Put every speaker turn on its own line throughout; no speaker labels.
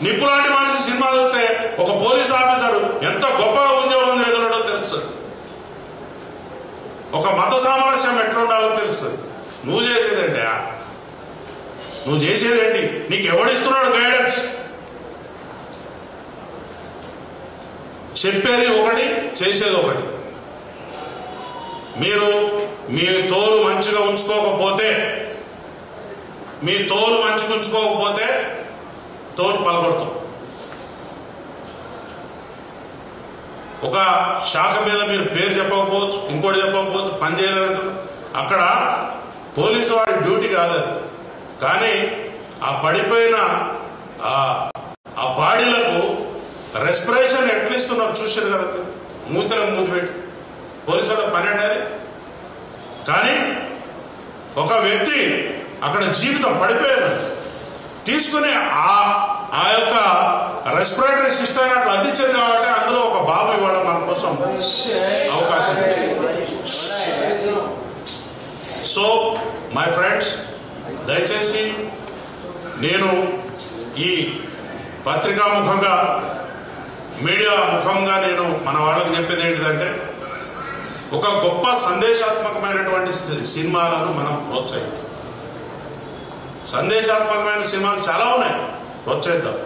నిప్పు లాంటి మనిషి సినిమా చూస్తే ఒక పోలీస్ ఆఫీసర్ ఎంత గొప్పగా ఉద్యోగం చేస్తున్నాడో తెలుస్తుంది, ఒక మత సామరస్యం ఎట్లుండాలో తెలుస్తుంది. నువ్వు చేసేదేంటి? నువ్వు చేసేదేంటి? నీకు ఎవడిస్తున్నాడు గైడెన్స్? చెప్పేది ఒకటి, చేసేది ఒకటి. మీరు మీ తోలు మంచిగా ఉంచుకోకపోతే తోలు పలగొడతాం. ఒక శాఖ మీద మీరు పేరు చెప్పకపోవచ్చు, ఇంకోటి చెప్పకపోవచ్చు, పని చేయలేదంటారు. అక్కడ పోలీసు వారి డ్యూటీ కాదు అది. కానీ ఆ పడిపోయిన ఆ బాడీలకు రెస్పిరేషన్ ఎట్లా ఇస్తున్నారు చూసారు కదా, మూతలకు మూతి పెట్టి. పోలీసు వాళ్ళ పని అనేది. కానీ ఒక వ్యక్తి అక్కడ జీవితం పడిపోయాడు తీసుకుని ఆ యొక్క రెస్పిరేటరీ సిస్టమ్ అట్లా అందించారు కాబట్టి అందులో ఒక బాబు ఇవ్వడం మన కోసం అవకాశం. సో మై ఫ్రెండ్స్, దయచేసి నేను ఈ పత్రికా ముఖంగా, మీడియా ముఖంగా నేను మన వాళ్ళకి చెప్పేది ఏంటిదంటే, ఒక గొప్ప సందేశాత్మకమైనటువంటి సినిమాలను మనం ప్రోత్సహిద్దాం. సందేశాత్మకమైన సినిమాలు చాలా ఉన్నాయి, ప్రోత్సహిద్దాం.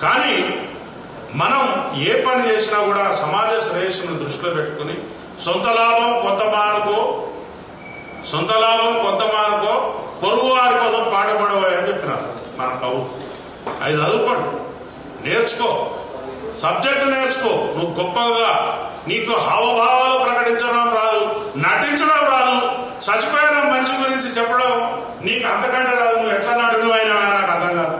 కానీ మనం ఏ పని చేసినా కూడా సమాజ శ్రేయస్సును దృష్టిలో పెట్టుకుని సొంత లాభం కొంత మానుకో పొరుగు వారి కోసం పాటుపడబోయే అని చెప్పినారు మన కవులు. అది చదువుకోండి, నేర్చుకో, సబ్జెక్టు నేర్చుకో. నువ్వు గొప్పగా నీకు హావభావాలు ప్రకటించడం రాదు, నటించడం రాదు, చచ్చిపోయిన మనిషి గురించి చెప్పడం నీకు అంతకంటే రాదు. నువ్వు ఎట్లా నటుడు అయినా నాకు అర్థం కాదు.